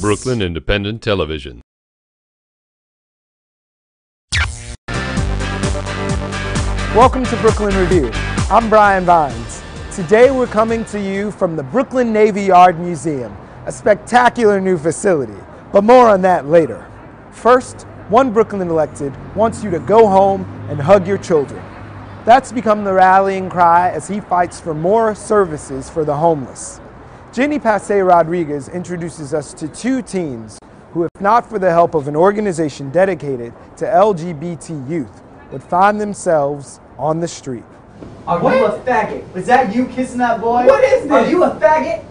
Brooklyn Independent Television. Welcome to Brooklyn Review. I'm Brian Vines. Today we're coming to you from the Brooklyn Navy Yard Museum, a spectacular new facility, but more on that later. First, one Brooklyn elected wants you to go home and hug your children. That's become the rallying cry as he fights for more services for the homeless. Jenny Passe Rodriguez introduces us to two teens who, if not for the help of an organization dedicated to LGBT youth, would find themselves on the street. Are you a faggot? Was that you kissing that boy? What is this? Are you a faggot?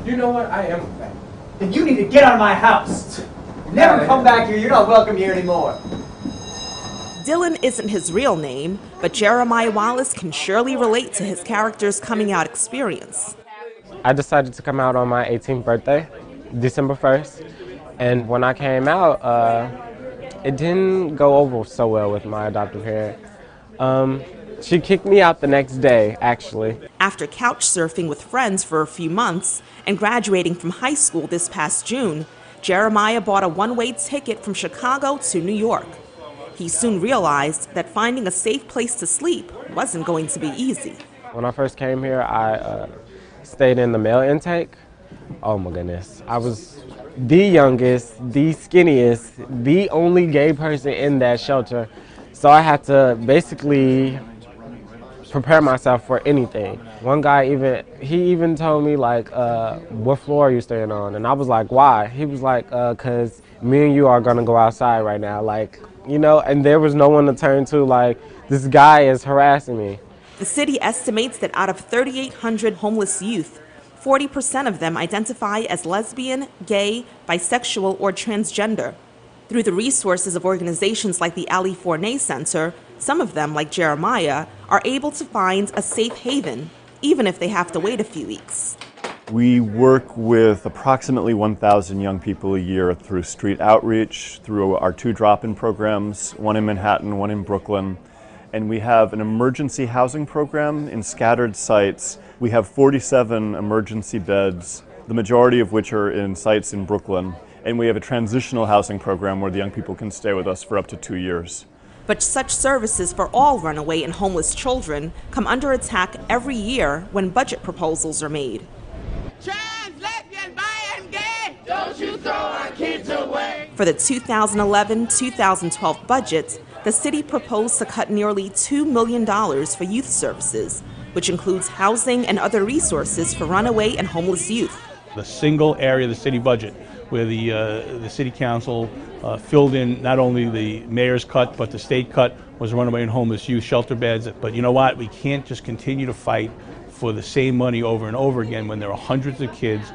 You know what? I am a faggot. Then you need to get out of my house. Never come back here. You're not welcome here anymore. Dylan isn't his real name, but Jeremiah Wallace can surely relate to his character's coming out experience. I decided to come out on my 18th birthday, December 1st, and when I came out, it didn't go over so well with my adoptive parent. She kicked me out the next day, actually. After couch surfing with friends for a few months and graduating from high school this past June, Jeremiah bought a one-way ticket from Chicago to New York. He soon realized that finding a safe place to sleep wasn't going to be easy. When I first came here, I stayed in the male intake. Oh my goodness. I was the youngest, the skinniest, the only gay person in that shelter. So I had to basically prepare myself for anything. One guy even told me like, what floor are you staying on? And I was like, why? He was like, cause me and you are gonna go outside right now. Like, you know, and there was no one to turn to, like, this guy is harassing me. The city estimates that out of 3,800 homeless youth, 40% of them identify as lesbian, gay, bisexual, or transgender. Through the resources of organizations like the Ali Forney Center, some of them, like Jeremiah, are able to find a safe haven, even if they have to wait a few weeks. We work with approximately 1,000 young people a year through street outreach, through our two drop-in programs, one in Manhattan, one in Brooklyn. And we have an emergency housing program in scattered sites. We have 47 emergency beds, the majority of which are in sites in Brooklyn. And we have a transitional housing program where the young people can stay with us for up to 2 years. But such services for all runaway and homeless children come under attack every year when budget proposals are made. Trans, lesbian, bi, and gay, don't you throw our kids away. For the 2011-2012 budget, the city proposed to cut nearly $2 million for youth services, which includes housing and other resources for runaway and homeless youth. The single area of the city budget where the city council filled in not only the mayor's cut but the state cut was runaway and homeless youth shelter beds. But you know what? We can't just continue to fight for the same money over and over again when there are hundreds of kids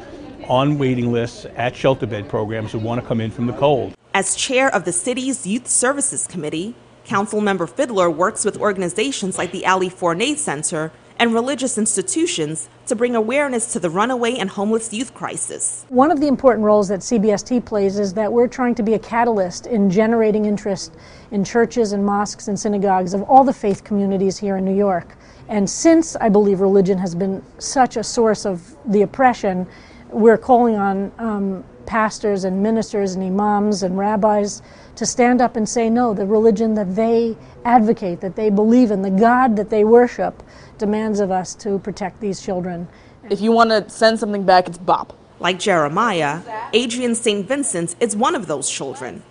on waiting lists at shelter bed programs who want to come in from the cold. As chair of the city's Youth Services Committee, Councilmember Fiddler works with organizations like the Ali Forney Center and religious institutions to bring awareness to the runaway and homeless youth crisis. One of the important roles that CBST plays is that we're trying to be a catalyst in generating interest in churches and mosques and synagogues of all the faith communities here in New York. And since I believe religion has been such a source of the oppression, we're calling on pastors and ministers and imams and rabbis to stand up and say no, the religion that they advocate, that they believe in, the God that they worship, demands of us to protect these children. If you want to send something back, it's bop. Like Jeremiah, Adrian St. Vincent is one of those children.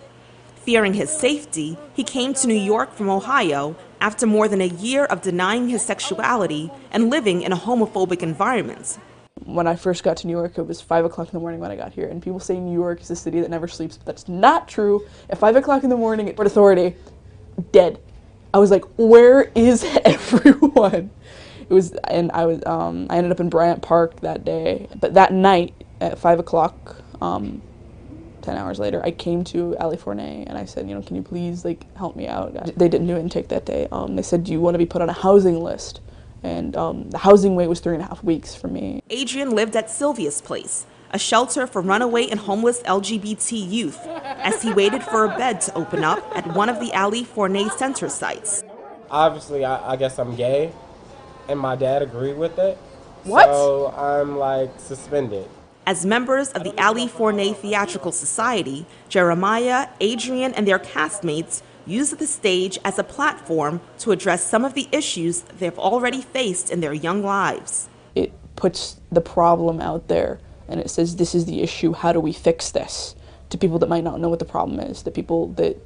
Fearing his safety, he came to New York from Ohio after more than a year of denying his sexuality and living in a homophobic environment. When I first got to New York, it was 5 o'clock in the morning when I got here, and people say New York is a city that never sleeps, but that's not true. At 5 o'clock in the morning, at Port Authority, dead. I was like, where is everyone? I ended up in Bryant Park that day, but that night at 5 o'clock, 10 hours later, I came to Ali Forney and I said, can you please help me out? They didn't do intake that day. They said, do you want to be put on a housing list? And the housing wait was 3.5 weeks for me. Adrian lived at Sylvia's Place, a shelter for runaway and homeless LGBT youth, as he waited for a bed to open up at one of the Ali Forney Center sites. Obviously, I guess I'm gay, and my dad agreed with it. What? So I'm suspended. As members of the Ali Forney Theatrical Society, Jeremiah, Adrian, and their castmates use the stage as a platform to address some of the issues they've already faced in their young lives. It puts the problem out there and it says, this is the issue, how do we fix this? To people that might not know what the problem is, to people that,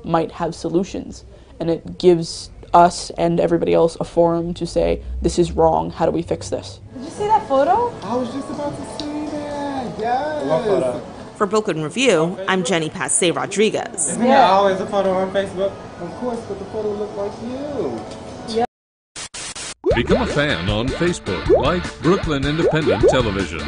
might have solutions. And it gives us and everybody else a forum to say, this is wrong, how do we fix this? Did you see that photo? I was just about to say that, yes. What photo? For Brooklyn Review, I'm Jenny Passe Rodriguez. Isn't there always a photo on Facebook? Of course, but the photo looked like you. Become a fan on Facebook, like Brooklyn Independent Television.